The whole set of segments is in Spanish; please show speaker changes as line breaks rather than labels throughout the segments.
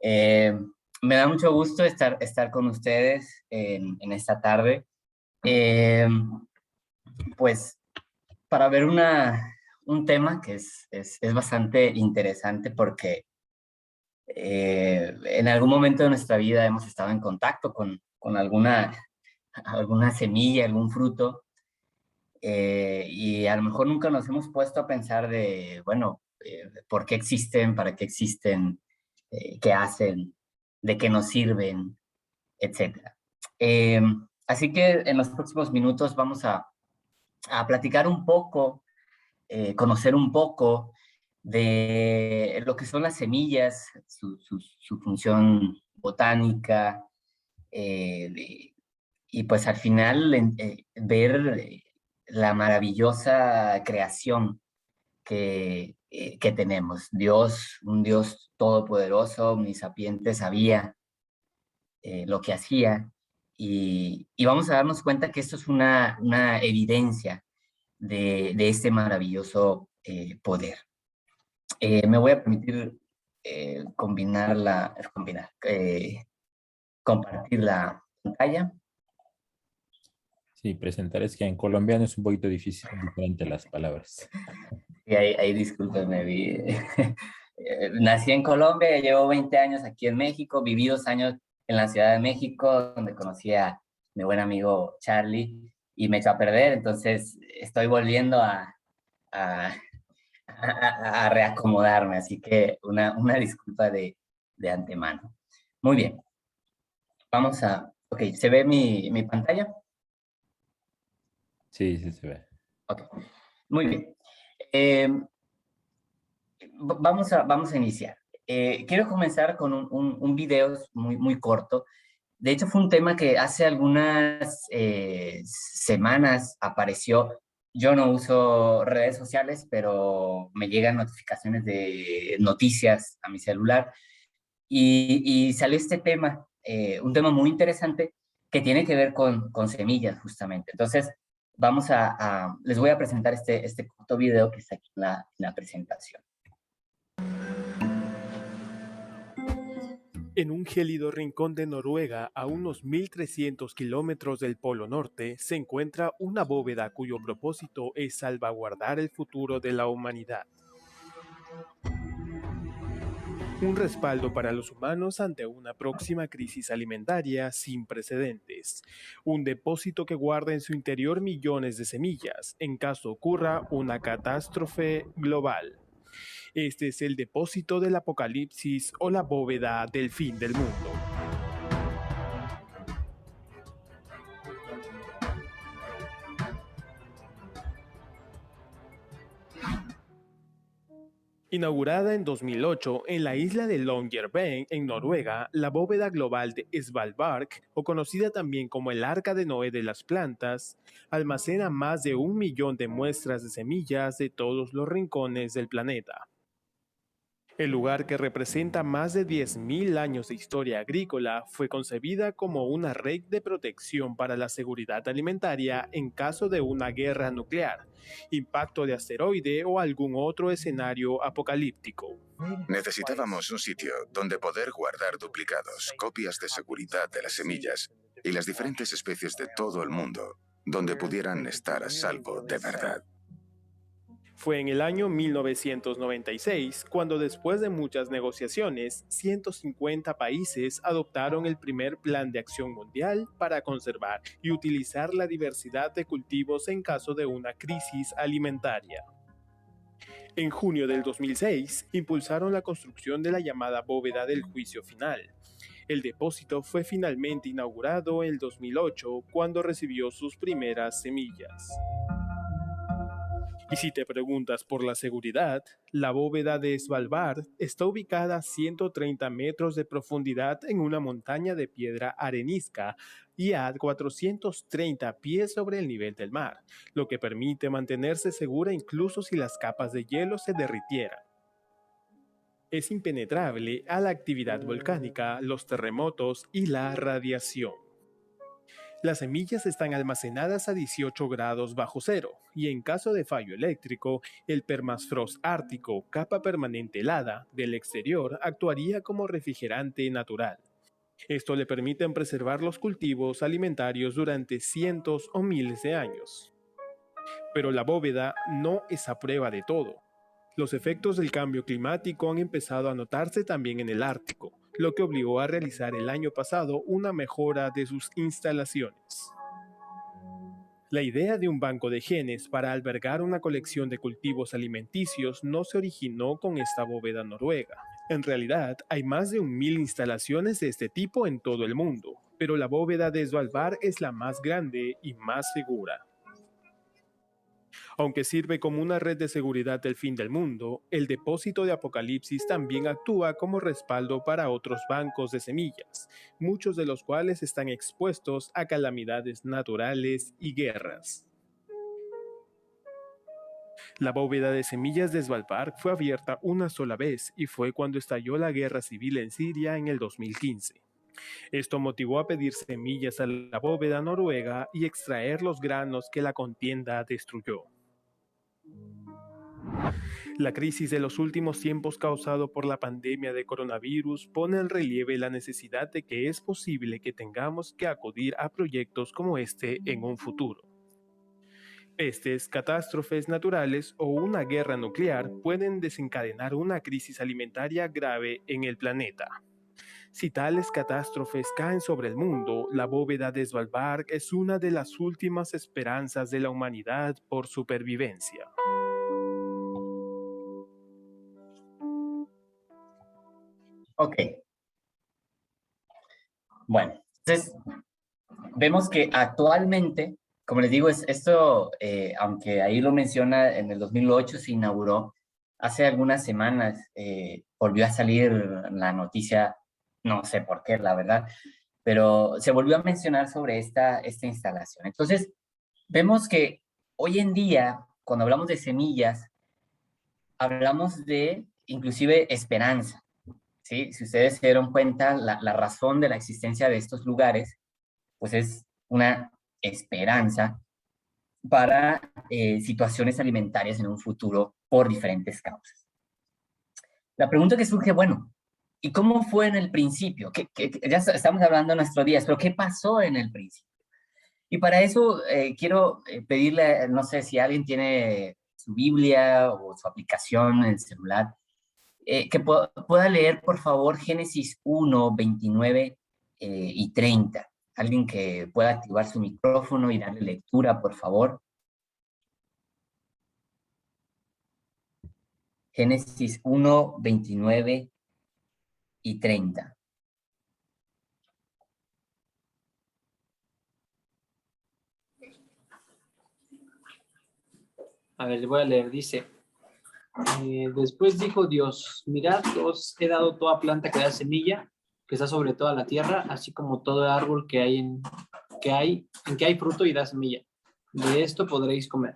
Eh, Me da mucho gusto estar con ustedes en esta tarde, eh, pues para ver un tema que es bastante interesante porque en algún momento de nuestra vida hemos estado en contacto con alguna semilla, algún fruto, y a lo mejor nunca nos hemos puesto a pensar de, bueno, ¿por qué existen? ¿Para qué existen? ¿Qué hacen? ¿De qué nos sirven? Etcétera. Eh, Así que en los próximos minutos vamos a platicar un poco, conocer un poco de lo que son las semillas, su función botánica, y pues al final ver la maravillosa creación que tenemos. Dios, un Dios todopoderoso, omnisapiente, sabía lo que hacía y vamos a darnos cuenta que esto es una evidencia de este maravilloso poder. Me voy a permitir compartir la pantalla.
Sí, presentar es que en colombiano es un poquito difícil, diferente las palabras.
Y ahí discúlpenme, nací en Colombia, llevo 20 años aquí en México, viví 2 años en la Ciudad de México, donde conocí a mi buen amigo Charlie y me echó a perder, entonces estoy volviendo a, a reacomodarme, así que una disculpa de antemano. Muy bien, ok, ¿se ve mi pantalla?
Sí, sí se ve.
Ok, muy bien. Eh, vamos a iniciar. Quiero comenzar con un video muy corto. De hecho, fue un tema que hace algunas semanas apareció. Yo no uso redes sociales, pero me llegan notificaciones de noticias a mi celular y salió este tema, un tema muy interesante que tiene que ver con semillas, justamente. Entonces, les voy a presentar este corto video que está aquí en la presentación.
En un gélido rincón de Noruega, a unos 1.300 kilómetros del Polo Norte, se encuentra una bóveda cuyo propósito es salvaguardar el futuro de la humanidad. Un respaldo para los humanos ante una próxima crisis alimentaria sin precedentes. Un depósito que guarda en su interior millones de semillas en caso ocurra una catástrofe global. Este es el depósito del apocalipsis o la bóveda del fin del mundo. Inaugurada en 2008 en la isla de Longyearbyen, en Noruega, la bóveda global de Svalbard, o conocida también como el Arca de Noé de las plantas, almacena más de 1 millón de muestras de semillas de todos los rincones del planeta. El lugar, que representa más de 10.000 años de historia agrícola, fue concebida como una red de protección para la seguridad alimentaria en caso de una guerra nuclear, impacto de asteroide o algún otro escenario apocalíptico.
Necesitábamos un sitio donde poder guardar duplicados, copias de seguridad de las semillas y las diferentes especies de todo el mundo, donde pudieran estar a salvo de verdad.
Fue en el año 1996 cuando, después de muchas negociaciones, 150 países adoptaron el primer Plan de Acción Mundial para conservar y utilizar la diversidad de cultivos en caso de una crisis alimentaria. En junio del 2006, impulsaron la construcción de la llamada bóveda del juicio final. El depósito fue finalmente inaugurado en 2008 cuando recibió sus primeras semillas. Y si te preguntas por la seguridad, la bóveda de Svalbard está ubicada a 130 metros de profundidad en una montaña de piedra arenisca y a 430 pies sobre el nivel del mar, lo que permite mantenerse segura incluso si las capas de hielo se derritieran. Es impenetrable a la actividad volcánica, los terremotos y la radiación. Las semillas están almacenadas a 18 grados bajo cero, y en caso de fallo eléctrico, el permafrost ártico, capa permanente helada del exterior, actuaría como refrigerante natural. Esto le permite preservar los cultivos alimentarios durante cientos o miles de años. Pero la bóveda no es a prueba de todo. Los efectos del cambio climático han empezado a notarse también en el Ártico, lo que obligó a realizar el año pasado una mejora de sus instalaciones. La idea de un banco de genes para albergar una colección de cultivos alimenticios no se originó con esta bóveda noruega. En realidad, hay más de 1000 instalaciones de este tipo en todo el mundo, pero la bóveda de Svalbard es la más grande y más segura. Aunque sirve como una red de seguridad del fin del mundo, el depósito de Apocalipsis también actúa como respaldo para otros bancos de semillas, muchos de los cuales están expuestos a calamidades naturales y guerras. La bóveda de semillas de Svalbard fue abierta una sola vez y fue cuando estalló la guerra civil en Siria en el 2015. Esto motivó a pedir semillas a la bóveda noruega y extraer los granos que la contienda destruyó. La crisis de los últimos tiempos causado por la pandemia de coronavirus pone en relieve la necesidad de que es posible que tengamos que acudir a proyectos como este en un futuro. Pestes, catástrofes naturales o una guerra nuclear pueden desencadenar una crisis alimentaria grave en el planeta. Si tales catástrofes caen sobre el mundo, la bóveda de Svalbard es una de las últimas esperanzas de la humanidad por supervivencia.
Ok. Bueno, entonces vemos que actualmente, como les digo, esto, aunque ahí lo menciona, en el 2008 se inauguró, hace algunas semanas volvió a salir la noticia, no sé por qué, la verdad, pero se volvió a mencionar sobre esta instalación. Entonces, vemos que hoy en día, cuando hablamos de semillas, hablamos de inclusive esperanza. ¿Sí? Si ustedes se dieron cuenta, la razón de la existencia de estos lugares, pues es una esperanza para situaciones alimentarias en un futuro por diferentes causas. La pregunta que surge, bueno, ¿y cómo fue en el principio? Ya estamos hablando de nuestros días, pero ¿qué pasó en el principio? Y para eso quiero pedirle, no sé si alguien tiene su Biblia o su aplicación en el celular, que pueda leer, por favor, Génesis 1, 29 y 30. Alguien que pueda activar su micrófono y darle lectura, por favor. Génesis 1, 29 y 30.
A ver, le voy a leer, dice, después dijo Dios, mirad, os he dado toda planta que da semilla, que está sobre toda la tierra, así como todo árbol en que hay fruto y da semilla. De esto podréis comer.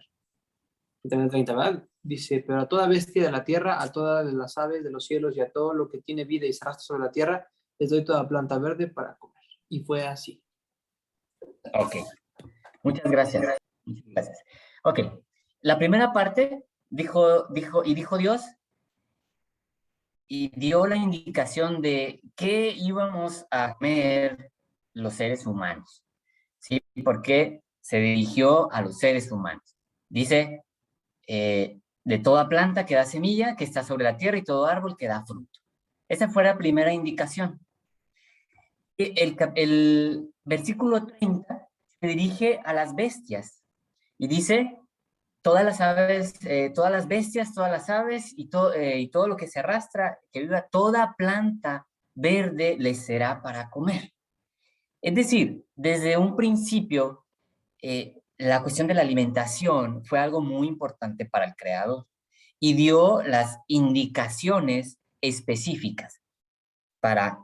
Y también 30, ¿verdad? Dice, pero a toda bestia de la tierra, a todas las aves de los cielos y a todo lo que tiene vida y se arrastra sobre la tierra, les doy toda planta verde para comer. Y fue así.
Ok, muchas gracias. Muchas gracias. Ok, la primera parte dijo Dios y dio la indicación de qué íbamos a comer los seres humanos, ¿sí? ¿Por qué se dirigió a los seres humanos? Dice, de toda planta que da semilla, que está sobre la tierra, y todo árbol que da fruto. Esa fue la primera indicación. El versículo 30 se dirige a las bestias y dice, todas las aves, todas las bestias, todas las aves y todo lo que se arrastra, que viva, toda planta verde les será para comer. Es decir, desde un principio, la cuestión de la alimentación fue algo muy importante para el creador y dio las indicaciones específicas para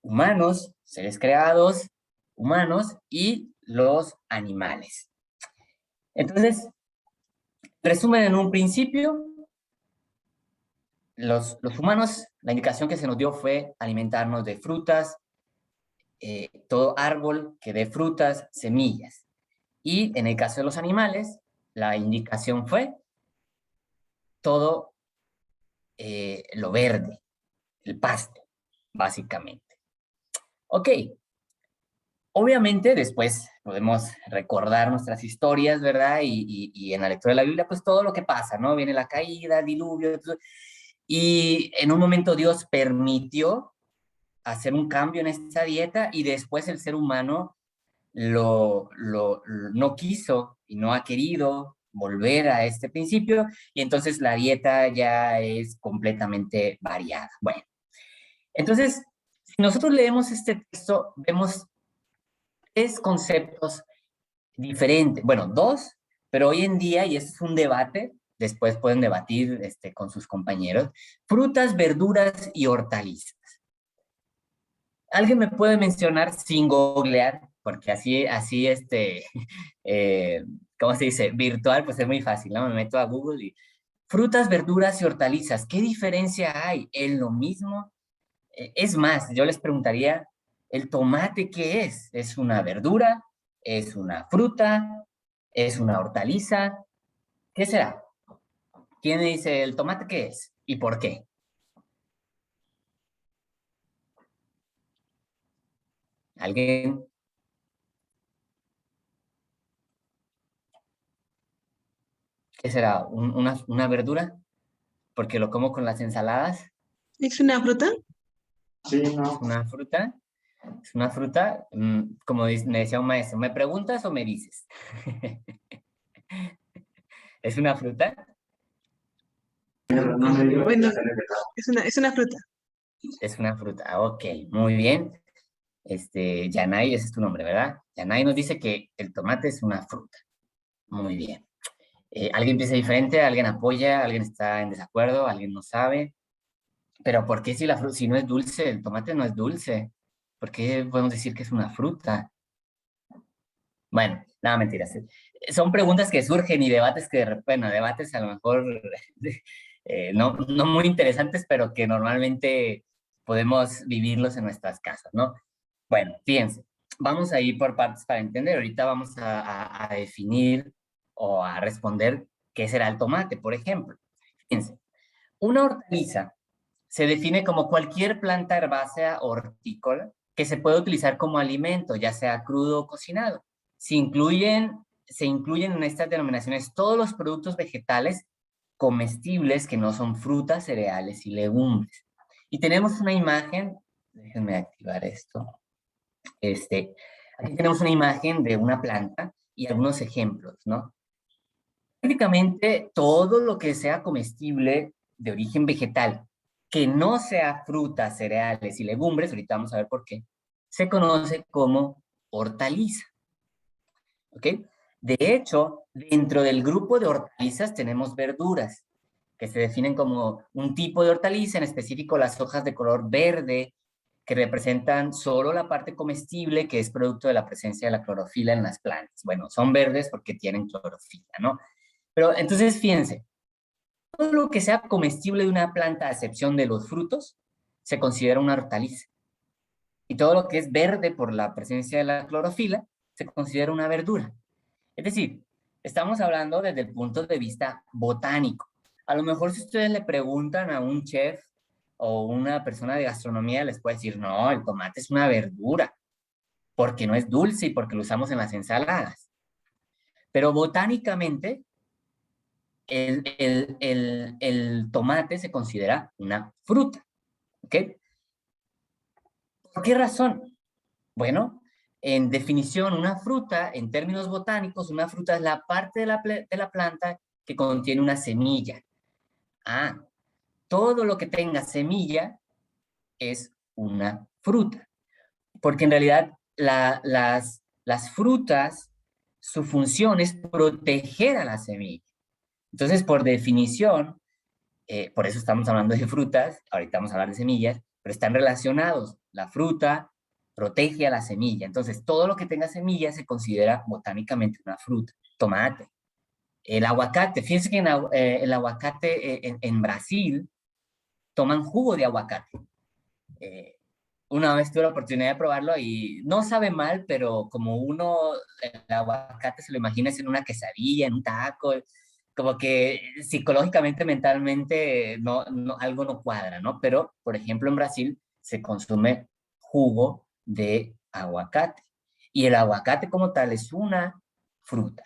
humanos, seres creados, humanos y los animales. Entonces, resumen en un principio, los humanos, la indicación que se nos dio fue alimentarnos de frutas, todo árbol que dé frutas, semillas. Y en el caso de los animales, la indicación fue todo lo verde, el pasto, básicamente. Ok, obviamente después podemos recordar nuestras historias, ¿verdad? Y en la lectura de la Biblia, pues todo lo que pasa, ¿no? Viene la caída, el diluvio, y en un momento Dios permitió hacer un cambio en esta dieta y después el ser humano no quiso y no ha querido volver a este principio y entonces la dieta ya es completamente variada. Bueno, entonces, si nosotros leemos este texto, vemos tres conceptos diferentes, bueno, dos, pero hoy en día, y este es un debate, después pueden debatir con sus compañeros, frutas, verduras y hortalizas. ¿Alguien me puede mencionar sin googlear? Porque así eh, ¿cómo se dice? Virtual, pues es muy fácil, ¿no? Me meto a Google y frutas, verduras y hortalizas, ¿qué diferencia hay? ¿Es lo mismo? Es más, yo les preguntaría, ¿el tomate qué es? ¿Es una verdura? ¿Es una fruta? ¿Es una hortaliza? ¿Qué será? ¿Quién me dice el tomate qué es? ¿Y por qué? ¿Alguien? ¿Qué será? ¿Una verdura? Porque lo como con las ensaladas.
¿Es una fruta?
Sí,
¿Es
no.
una fruta? ¿Es una fruta? Como me decía un maestro, ¿me preguntas o me dices? ¿Es una fruta?
Bueno, es una fruta.
Es una fruta. Ok, muy bien. Yanay, ese es tu nombre, ¿verdad? Yanay nos dice que el tomate es una fruta. Muy bien. ¿Alguien piensa diferente? ¿Alguien apoya? ¿Alguien está en desacuerdo? ¿Alguien no sabe? Pero ¿por qué si la fruta, si no es dulce, el tomate no es dulce? ¿Por qué podemos decir que es una fruta? Bueno, nada, mentiras. Son preguntas que surgen y debates que, bueno, debates a lo mejor no muy interesantes, pero que normalmente podemos vivirlos en nuestras casas, ¿no? Bueno, fíjense, vamos a ir por partes para entender. Ahorita vamos a definir o a responder qué será el tomate, por ejemplo. Fíjense, una hortaliza se define como cualquier planta herbácea o hortícola que se puede utilizar como alimento, ya sea crudo o cocinado. Se incluyen en estas denominaciones todos los productos vegetales comestibles que no son frutas, cereales y legumbres. Y tenemos una imagen, déjenme activar esto. Aquí tenemos una imagen de una planta y algunos ejemplos, ¿no? Prácticamente todo lo que sea comestible de origen vegetal, que no sea frutas, cereales y legumbres, ahorita vamos a ver por qué, se conoce como hortaliza. ¿Ok? De hecho, dentro del grupo de hortalizas tenemos verduras, que se definen como un tipo de hortaliza, en específico las hojas de color verde, que representan solo la parte comestible, que es producto de la presencia de la clorofila en las plantas. Bueno, son verdes porque tienen clorofila, ¿no? Pero entonces, fíjense, todo lo que sea comestible de una planta, a excepción de los frutos, se considera una hortaliza. Y todo lo que es verde por la presencia de la clorofila, se considera una verdura. Es decir, estamos hablando desde el punto de vista botánico. A lo mejor si ustedes le preguntan a un chef o una persona de gastronomía, les puede decir, no, el tomate es una verdura, porque no es dulce y porque lo usamos en las ensaladas. Pero botánicamente, el tomate se considera una fruta. ¿Ok? ¿Por qué razón? Bueno, en definición, una fruta, en términos botánicos, una fruta es la parte de la planta que contiene una semilla. Ah, todo lo que tenga semilla es una fruta. Porque en realidad las frutas, su función es proteger a la semilla. Entonces, por definición, por eso estamos hablando de frutas, ahorita vamos a hablar de semillas, pero están relacionados. La fruta protege a la semilla. Entonces, todo lo que tenga semilla se considera botánicamente una fruta. Tomate, el aguacate. Fíjense que el aguacate en Brasil toman jugo de aguacate. una vez tuve la oportunidad de probarlo y no sabe mal, pero como uno el aguacate se lo imagina en una quesadilla, en un taco, como que psicológicamente, mentalmente, algo no cuadra, ¿no? Pero, por ejemplo, en Brasil se consume jugo de aguacate y el aguacate como tal es una fruta.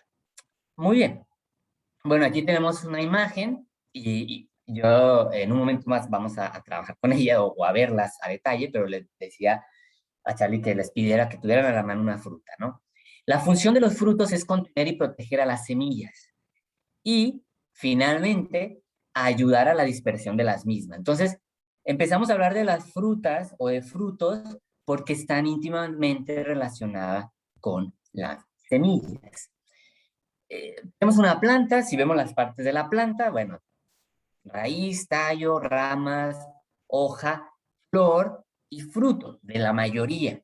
Muy bien. Bueno, aquí tenemos una imagen y yo en un momento más vamos a trabajar con ella o a verlas a detalle, pero le decía a Charlie que les pidiera que tuvieran a la mano una fruta, ¿no? La función de los frutos es contener y proteger a las semillas y, finalmente, ayudar a la dispersión de las mismas. Entonces, empezamos a hablar de las frutas o de frutos porque están íntimamente relacionadas con las semillas. Tenemos una planta, si vemos las partes de la planta, bueno, raíz, tallo, ramas, hoja, flor y fruto, de la mayoría.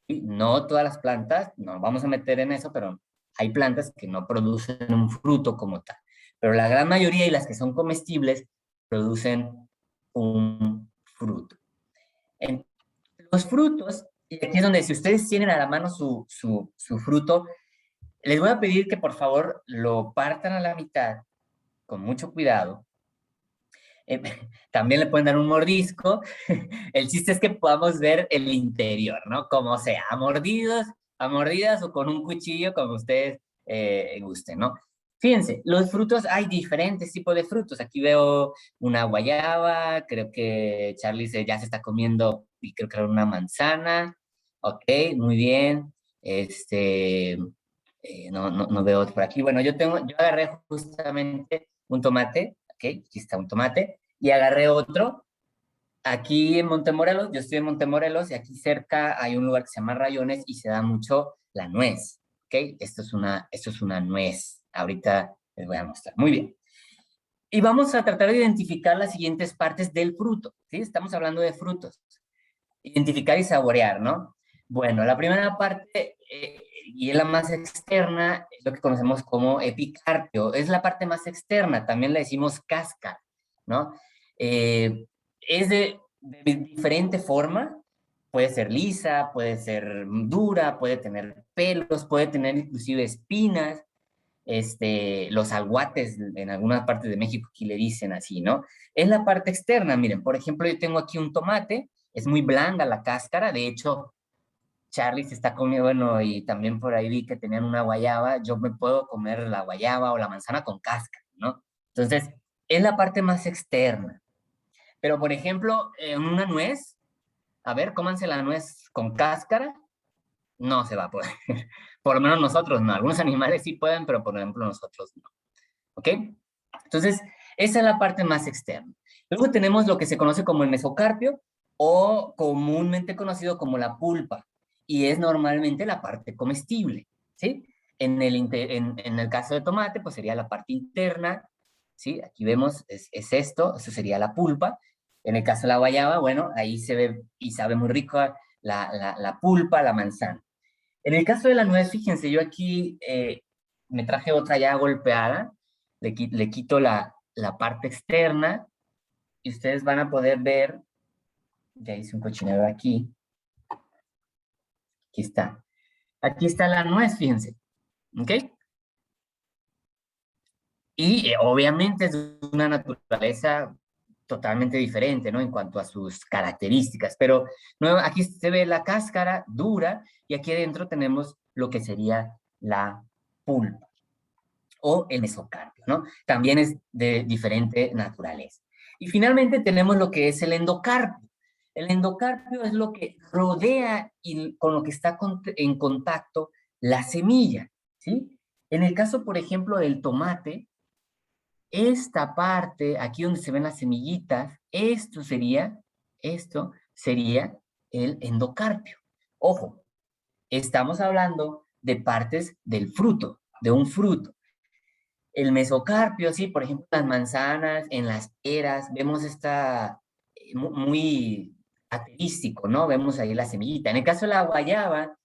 ¿Sí? No todas las plantas, no vamos a meter en eso, pero hay plantas que no producen un fruto como tal. Pero la gran mayoría y las que son comestibles producen un fruto. En los frutos, y aquí es donde si ustedes tienen a la mano su fruto, les voy a pedir que por favor lo partan a la mitad con mucho cuidado. También le pueden dar un mordisco. El chiste es que podamos ver el interior, ¿no? Como sea, a mordidas o con un cuchillo, como ustedes gusten, ¿no? Fíjense, los frutos, hay diferentes tipos de frutos. Aquí veo una guayaba, creo que Charlie ya se está comiendo, y creo que era una manzana. Ok, muy bien. No veo otro por aquí. Bueno, yo agarré justamente un tomate, ok, aquí está un tomate, y agarré otro. Aquí en Montemorelos, yo estoy en Montemorelos, y aquí cerca hay un lugar que se llama Rayones, y se da mucho la nuez, ok. Esto es una nuez. Ahorita les voy a mostrar. Muy bien. Y vamos a tratar de identificar las siguientes partes del fruto, ¿sí? Estamos hablando de frutos. Identificar y saborear, ¿no? Bueno, la primera parte, y es la más externa, es lo que conocemos como epicarpio. Es la parte más externa, también le decimos cáscara, ¿no? Es de diferente forma, puede ser lisa, puede ser dura, puede tener pelos, puede tener inclusive espinas. Los aguates en algunas partes de México aquí le dicen así, ¿no? Es la parte externa, miren, por ejemplo, yo tengo aquí un tomate, es muy blanda la cáscara, de hecho, Charlie se está comiendo, bueno, y también por ahí vi que tenían una guayaba, yo me puedo comer la guayaba o la manzana con cáscara, ¿no? Entonces, es la parte más externa. Pero, por ejemplo, en una nuez, a ver, cómanse la nuez con cáscara, no se va a poder. Por lo menos nosotros no. Algunos animales sí pueden, pero por ejemplo nosotros no. ¿Ok? Entonces, esa es la parte más externa. Luego tenemos lo que se conoce como el mesocarpio o comúnmente conocido como la pulpa, y es normalmente la parte comestible, ¿sí? En el caso de tomate, pues sería la parte interna, ¿sí? Aquí vemos, es esto, eso sería la pulpa. En el caso de la guayaba, bueno, ahí se ve y sabe muy rico la pulpa, la manzana. En el caso de la nuez, fíjense, yo aquí me traje otra ya golpeada, le quito la parte externa y ustedes van a poder ver, ya hice un cochinero aquí, aquí está la nuez, fíjense, ¿ok? Y obviamente es de una naturaleza totalmente diferente, ¿no? En cuanto a sus características, pero no, aquí se ve la cáscara dura y aquí adentro tenemos lo que sería la pulpa o el mesocarpio, ¿no? También es de diferente naturaleza. Y finalmente tenemos lo que es el endocarpio. El endocarpio es lo que rodea y con lo que está en contacto la semilla, ¿sí? En el caso, por ejemplo, del tomate, esta parte, aquí donde se ven las semillitas, esto sería el endocarpio. Ojo, estamos hablando de partes del fruto, de un fruto. El mesocarpio, sí, por ejemplo, las manzanas, en las peras, vemos muy característico, ¿no? Vemos ahí la semillita. En el caso de la guayaba,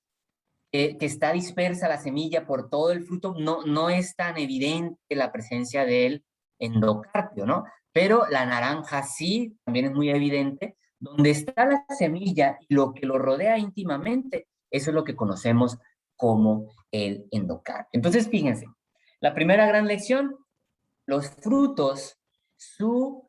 que está dispersa la semilla por todo el fruto, no es tan evidente la presencia del endocarpio, ¿no? Pero la naranja sí, también es muy evidente, Donde está la semilla y lo que lo rodea íntimamente, eso es lo que conocemos como el endocarpio. Entonces, fíjense, la primera gran lección, los frutos, su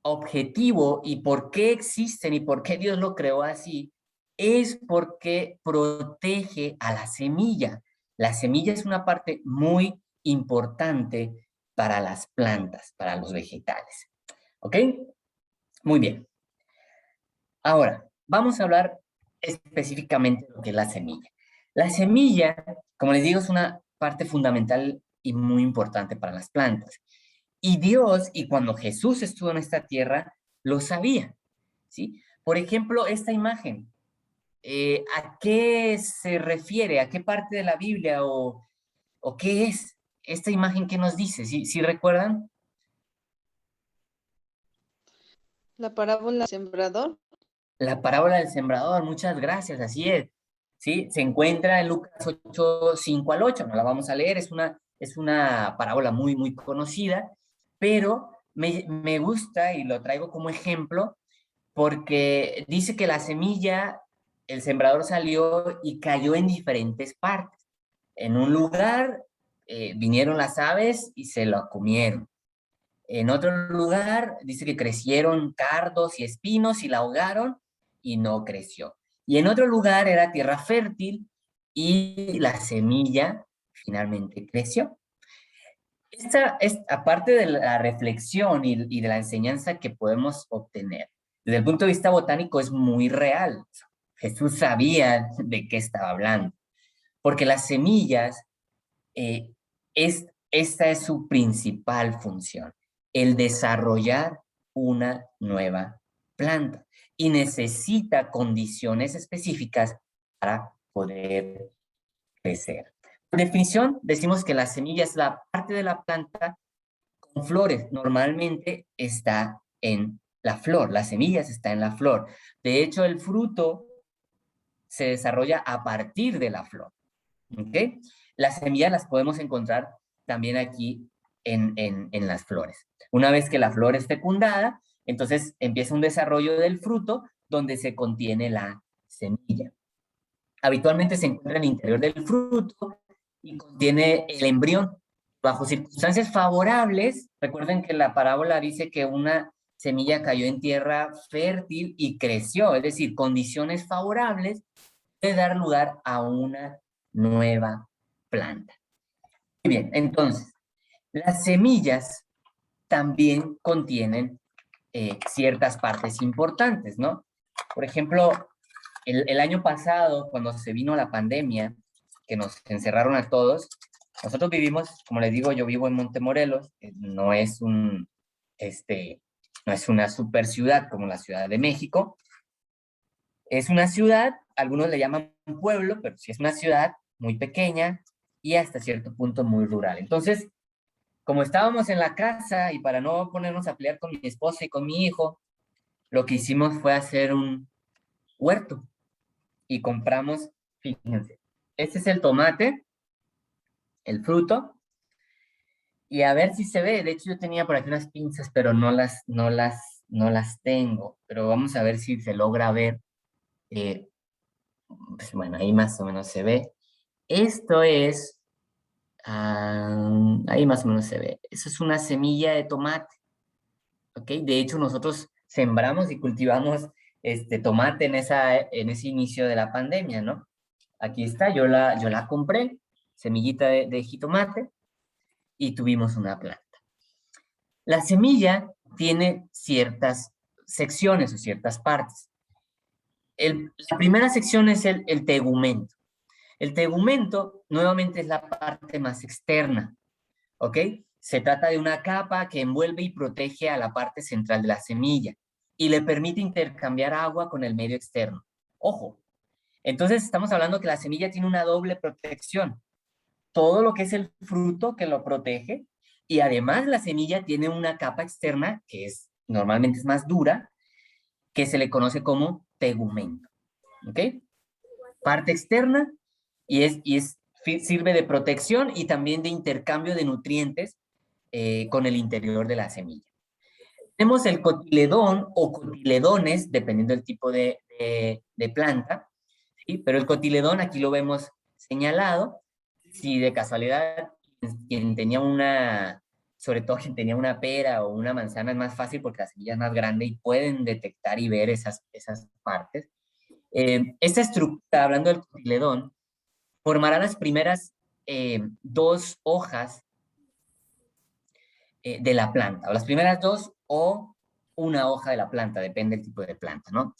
objetivo y por qué existen y por qué Dios lo creó así, es porque protege a la semilla. La semilla es una parte muy importante para las plantas, para los vegetales. ¿Ok? Muy bien. Ahora, vamos a hablar específicamente de lo que es la semilla. La semilla, como les digo, es una parte fundamental y muy importante para las plantas. Y Dios, y cuando Jesús estuvo en esta tierra, lo sabía, ¿sí? Por ejemplo, esta imagen, ¿a qué se refiere? ¿A qué parte de la Biblia o qué es esta imagen que nos dice? ¿Sí recuerdan?
La parábola del sembrador.
La parábola del sembrador, muchas gracias, así es. ¿Sí? Se encuentra en Lucas 8, 5 al 8, no la vamos a leer, es una parábola muy, muy conocida, pero me gusta y lo traigo como ejemplo porque dice que la semilla, el sembrador salió y cayó en diferentes partes. En un lugar vinieron las aves y se lo comieron. En otro lugar dice que crecieron cardos y espinos y la ahogaron y no creció. Y en otro lugar era tierra fértil y la semilla finalmente creció. Esta es, aparte de la reflexión y de la enseñanza que podemos obtener, desde el punto de vista botánico es muy real. Jesús sabía de qué estaba hablando, porque las semillas, esta es su principal función, el desarrollar una nueva planta y necesita condiciones específicas para poder crecer. Por definición, decimos que la semilla es la parte de la planta con flores. Normalmente está en la flor, las semillas están en la flor. De hecho, el fruto se desarrolla a partir de la flor. ¿Ok? Las semillas las podemos encontrar también aquí en las flores. Una vez que la flor es fecundada, entonces empieza un desarrollo del fruto donde se contiene la semilla. Habitualmente se encuentra en el interior del fruto y contiene el embrión. Bajo circunstancias favorables, recuerden que la parábola dice que una semilla cayó en tierra fértil y creció, es decir, condiciones favorables puede dar lugar a una nueva planta. Muy bien, entonces, las semillas también contienen ciertas partes importantes, ¿no? Por ejemplo, el año pasado, cuando se vino la pandemia, que nos encerraron a todos, nosotros vivimos, como les digo, yo vivo en Montemorelos, no es no es una super ciudad como la Ciudad de México, es una ciudad, algunos le llaman pueblo, pero sí es una ciudad muy pequeña y hasta cierto punto muy rural. Entonces, como estábamos en la casa y para no ponernos a pelear con mi esposa y con mi hijo, lo que hicimos fue hacer un huerto y compramos, fíjense, este es el tomate, el fruto, y a ver si se ve. De hecho, yo tenía por aquí unas pinzas, pero no las tengo. Pero vamos a ver si se logra ver. Pues bueno, ahí más o menos se ve. Esto es, ahí más o menos se ve. Eso es una semilla de tomate, ¿ok? De hecho, nosotros sembramos y cultivamos tomate en ese inicio de la pandemia, ¿no? Aquí está, yo la compré, semillita de jitomate, y tuvimos una planta. La semilla tiene ciertas secciones o ciertas partes. La primera sección es el tegumento. El tegumento nuevamente es la parte más externa, ¿ok? Se trata de una capa que envuelve y protege a la parte central de la semilla y le permite intercambiar agua con el medio externo. Ojo, entonces estamos hablando que la semilla tiene una doble protección. Todo lo que es el fruto que lo protege y además la semilla tiene una capa externa que normalmente es más dura, que se le conoce como tegumento, ¿ok? Parte externa sirve de protección y también de intercambio de nutrientes con el interior de la semilla. Tenemos el cotiledón o cotiledones, dependiendo del tipo de planta, ¿sí? Pero el cotiledón aquí lo vemos señalado. Si de casualidad quien tenía sobre todo quien tenía una pera o una manzana es más fácil porque la semilla es más grande y pueden detectar y ver esas partes. Esta estructura, hablando del cotiledón, formará las primeras 2 hojas de la planta, o las primeras 2 o una hoja de la planta, depende del tipo de planta, ¿no?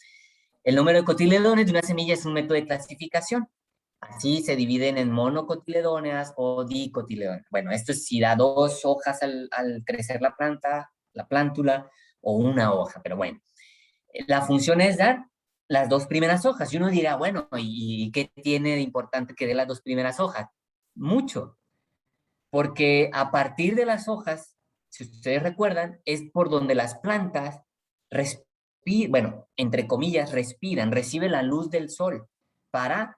El número de cotiledones de una semilla es un método de clasificación. Así se dividen en monocotiledóneas o dicotiledóneas. Bueno, esto es si da 2 hojas al crecer la planta, la plántula, o una hoja, pero bueno. La función es dar las 2 primeras hojas. Y uno dirá, bueno, ¿y qué tiene de importante que dé las 2 primeras hojas? Mucho, porque a partir de las hojas, si ustedes recuerdan, es por donde las plantas bueno, entre comillas, respiran, reciben la luz del sol para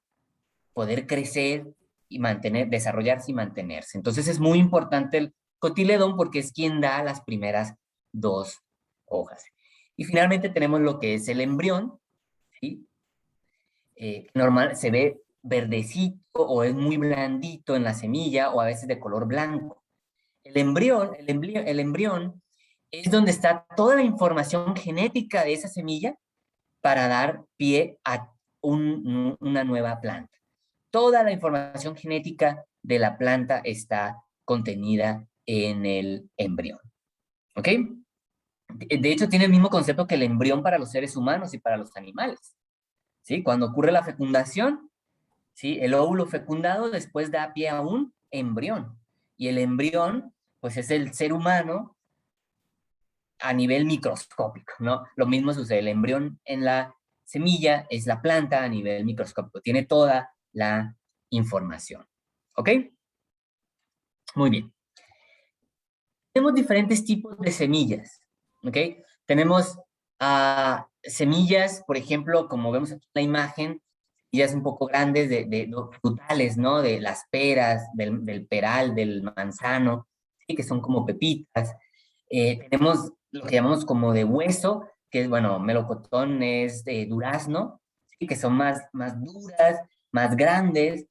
poder crecer y desarrollarse y mantenerse. Entonces es muy importante el cotiledón porque es quien da las primeras 2 hojas. Y finalmente tenemos lo que es el embrión, ¿sí? Normal, se ve verdecito o es muy blandito en la semilla o a veces de color blanco. El embrión es donde está toda la información genética de esa semilla para dar pie a una nueva planta. Toda la información genética de la planta está contenida en el embrión. ¿Ok? De hecho, tiene el mismo concepto que el embrión para los seres humanos y para los animales. ¿Sí? Cuando ocurre la fecundación, ¿sí? El óvulo fecundado después da pie a un embrión. Y el embrión, pues es el ser humano a nivel microscópico, ¿no? Lo mismo sucede, el embrión en la semilla es la planta a nivel microscópico, tiene toda la información. ¿Ok? Muy bien. Tenemos diferentes tipos de semillas, ¿ok? Tenemos semillas, por ejemplo, como vemos aquí en la imagen, semillas un poco grandes de frutales, ¿no? De las peras, del peral, del manzano, ¿sí? Que son como pepitas. Tenemos lo que llamamos como de hueso, que es, bueno, melocotón es de durazno, ¿sí? Que son más duras, más grandes.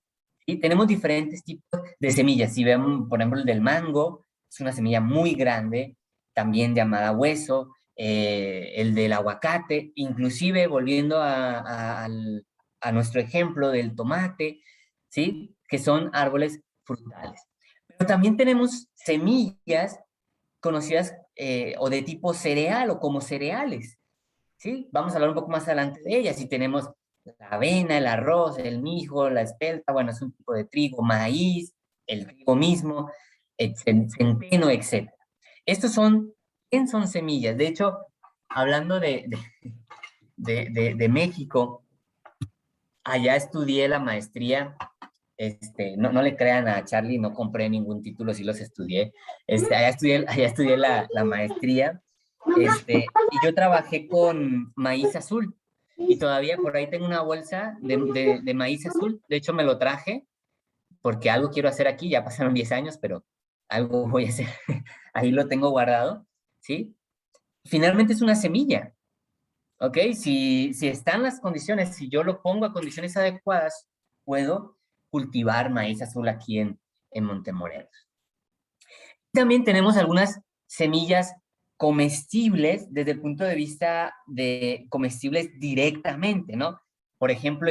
Y tenemos diferentes tipos de semillas. Si vemos, por ejemplo, el del mango, es una semilla muy grande, también llamada hueso, el del aguacate, inclusive volviendo a nuestro ejemplo del tomate, ¿sí? Que son árboles frutales. Pero también tenemos semillas conocidas o de tipo cereal o como cereales, ¿sí? Vamos a hablar un poco más adelante de ellas. Y tenemos la avena, el arroz, el mijo, la espelta, bueno, es un tipo de trigo, maíz, el trigo mismo, centeno, etc. Estos ¿quién son semillas? De hecho, hablando de México, allá estudié la maestría. No le crean a Charlie, no compré ningún título, sí los estudié. Allá estudié la maestría. Y yo trabajé con maíz azul. Y todavía por ahí tengo una bolsa de maíz azul. De hecho, me lo traje porque algo quiero hacer aquí. Ya pasaron 10 años, pero algo voy a hacer. Ahí lo tengo guardado, ¿sí? Finalmente es una semilla, ¿ok? Si están las condiciones, si yo lo pongo a condiciones adecuadas, puedo cultivar maíz azul aquí en Montemorelos. También tenemos algunas semillas comestibles desde el punto de vista de comestibles directamente, ¿no? Por ejemplo,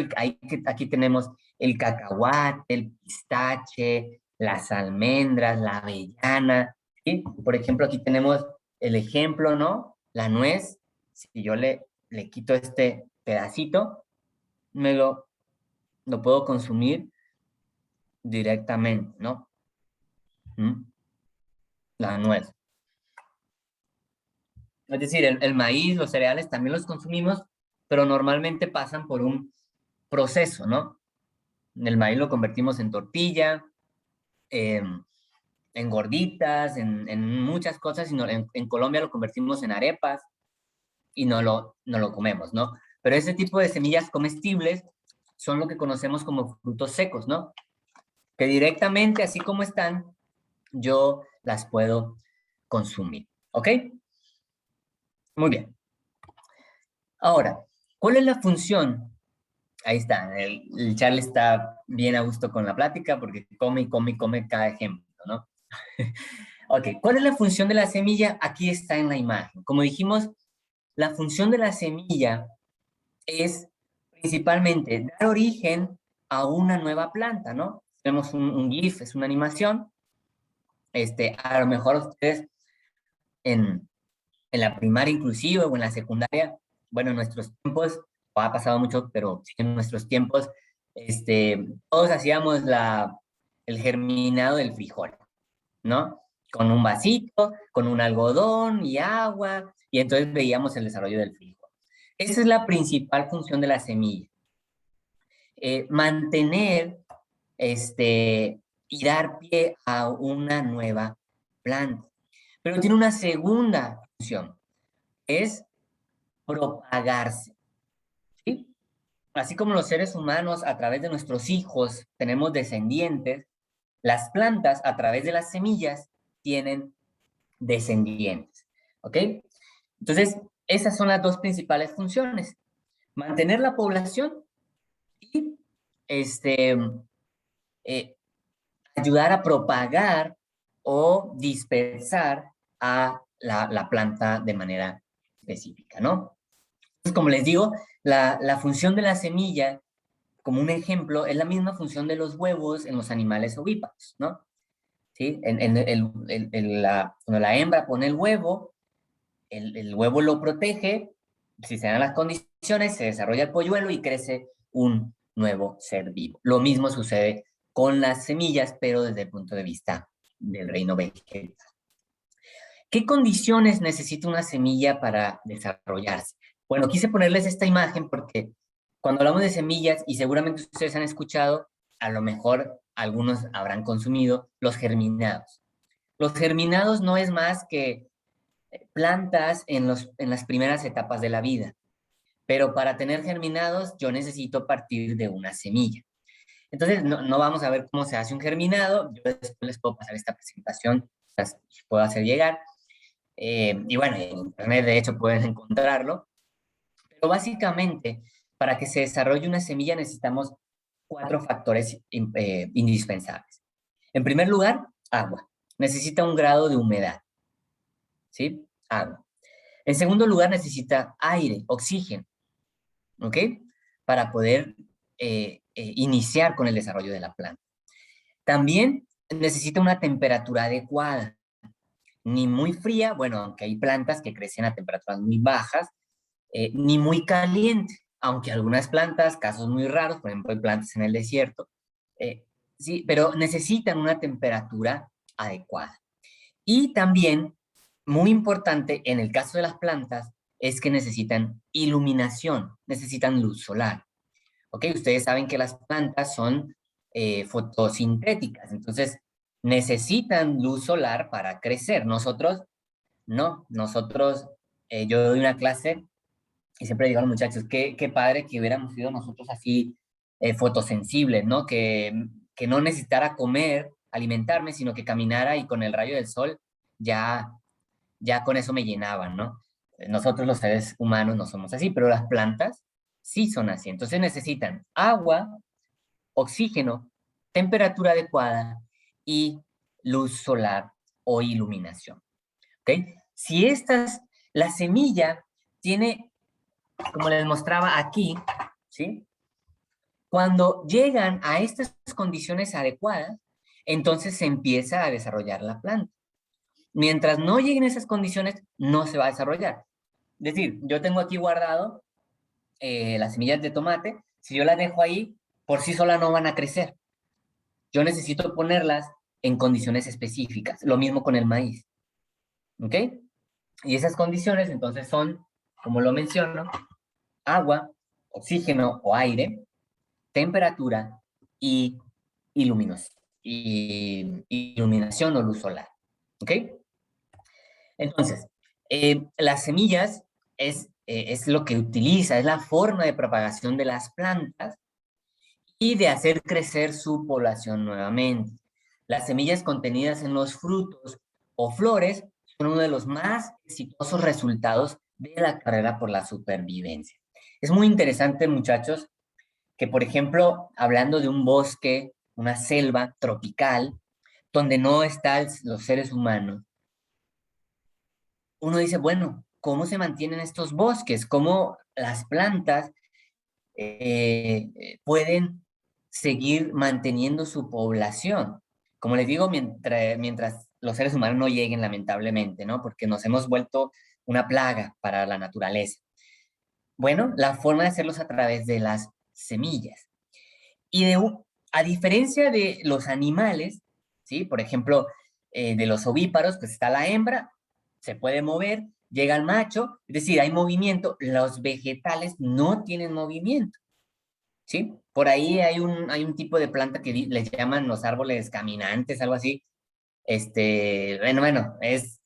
aquí tenemos el cacahuate, el pistache, las almendras, la avellana, ¿sí? Por ejemplo, aquí tenemos el ejemplo, ¿no? La nuez, si yo le quito este pedacito, lo puedo consumir directamente, ¿no? ¿Mm? La nuez. Es decir, el maíz, los cereales también los consumimos, pero normalmente pasan por un proceso, ¿no? El maíz lo convertimos en tortilla, en gorditas, en muchas cosas, y en Colombia lo convertimos en arepas y no lo comemos, ¿no? Pero ese tipo de semillas comestibles son lo que conocemos como frutos secos, ¿no? Que directamente, así como están, yo las puedo consumir, ¿ok? Muy bien. Ahora, ¿cuál es la función? Ahí está, el Charles está bien a gusto con la plática porque come y come y come cada ejemplo, ¿no? Ok, ¿cuál es la función de la semilla? Aquí está en la imagen. Como dijimos, la función de la semilla es principalmente dar origen a una nueva planta, ¿no? Tenemos un GIF, es una animación. A lo mejor ustedes en la primaria inclusive o en la secundaria, bueno, en nuestros tiempos, o ha pasado mucho, pero sí en nuestros tiempos, todos hacíamos el germinado del frijol, ¿no? Con un vasito, con un algodón y agua, y entonces veíamos el desarrollo del frijol. Esa es la principal función de la semilla. Mantener y dar pie a una nueva planta. Pero tiene una segunda función, es propagarse, ¿sí? Así como los seres humanos a través de nuestros hijos tenemos descendientes, las plantas a través de las semillas tienen descendientes, ¿ok? Entonces, esas son las dos principales funciones, mantener la población y ayudar a propagar o dispersar a la planta de manera específica, ¿no? Entonces, como les digo, la función de la semilla, como un ejemplo, es la misma función de los huevos en los animales ovíparos, ¿no? ¿Sí? Cuando la hembra pone el huevo lo protege, si se dan las condiciones, se desarrolla el polluelo y crece un nuevo ser vivo. Lo mismo sucede con las semillas, pero desde el punto de vista del reino vegetal. ¿Qué condiciones necesita una semilla para desarrollarse? Bueno, quise ponerles esta imagen porque cuando hablamos de semillas, y seguramente ustedes han escuchado, a lo mejor algunos habrán consumido, los germinados. Los germinados no es más que plantas en las primeras etapas de la vida. Pero para tener germinados, yo necesito partir de una semilla. Entonces, no vamos a ver cómo se hace un germinado. Yo después les puedo pasar esta presentación, las puedo hacer llegar. Y bueno, en internet de hecho pueden encontrarlo. Pero básicamente, para que se desarrolle una semilla necesitamos 4 factores indispensables. En primer lugar, agua. Necesita un grado de humedad, ¿sí? Agua. En segundo lugar, necesita aire, oxígeno, ¿ok? Para poder iniciar con el desarrollo de la planta. También necesita una temperatura adecuada, ni muy fría, bueno, aunque hay plantas que crecen a temperaturas muy bajas, ni muy caliente, aunque algunas plantas, casos muy raros, por ejemplo, hay plantas en el desierto, sí, pero necesitan una temperatura adecuada. Y también, muy importante en el caso de las plantas, es que necesitan iluminación, necesitan luz solar. ¿Ok? Ustedes saben que las plantas son fotosintéticas, entonces necesitan luz solar para crecer. Nosotros, no, yo doy una clase y siempre digo a los muchachos, qué padre que hubiéramos sido nosotros así fotosensibles, ¿no? Que no necesitara comer, alimentarme, sino que caminara y con el rayo del sol ya con eso me llenaban, ¿no? Nosotros los seres humanos no somos así, pero las plantas sí son así. Entonces necesitan agua, oxígeno, temperatura adecuada y luz solar o iluminación. ¿Ok? Si la semilla tiene, como les mostraba aquí, ¿sí? Cuando llegan a estas condiciones adecuadas, entonces se empieza a desarrollar la planta. Mientras no lleguen esas condiciones, no se va a desarrollar. Es decir, yo tengo aquí guardado las semillas de tomate. Si yo las dejo ahí, por sí solas no van a crecer. Yo necesito ponerlas en condiciones específicas. Lo mismo con el maíz. ¿Ok? Y esas condiciones, entonces, son, como lo menciono, agua, oxígeno o aire, temperatura y iluminación o luz solar. ¿Ok? Entonces, las semillas es lo que utiliza, es la forma de propagación de las plantas y de hacer crecer su población nuevamente. Las semillas contenidas en los frutos o flores son uno de los más exitosos resultados de la carrera por la supervivencia. Es muy interesante, muchachos, que por ejemplo, hablando de un bosque, una selva tropical, donde no están los seres humanos, uno dice, bueno, ¿cómo se mantienen estos bosques? ¿Cómo las plantas pueden seguir manteniendo su población? Como les digo, mientras los seres humanos no lleguen, lamentablemente, ¿no? Porque nos hemos vuelto una plaga para la naturaleza. Bueno, la forma de hacerlos a través de las semillas. Y a diferencia de los animales, ¿sí? Por ejemplo, de los ovíparos, pues está la hembra, se puede mover, llega el macho, es decir, hay movimiento. Los vegetales no tienen movimiento, ¿sí? Por ahí hay un tipo de planta que les llaman los árboles caminantes, algo así. Bueno, es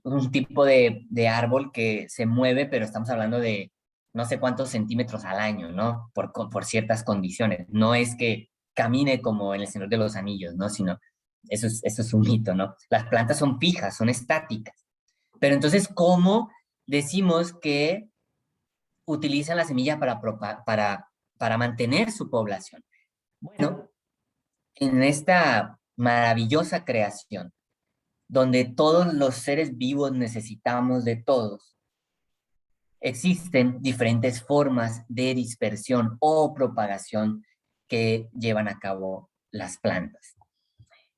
un tipo de árbol que se mueve, pero estamos hablando de no sé cuántos centímetros al año, ¿no? Por ciertas condiciones. No es que camine como en el Señor de los Anillos, ¿no? Sino, eso es un mito, ¿no? Las plantas son fijas, son estáticas. Pero entonces, ¿cómo decimos que utilizan la semilla para mantener su población? Bueno, en esta maravillosa creación, donde todos los seres vivos necesitamos de todos, existen diferentes formas de dispersión o propagación que llevan a cabo las plantas.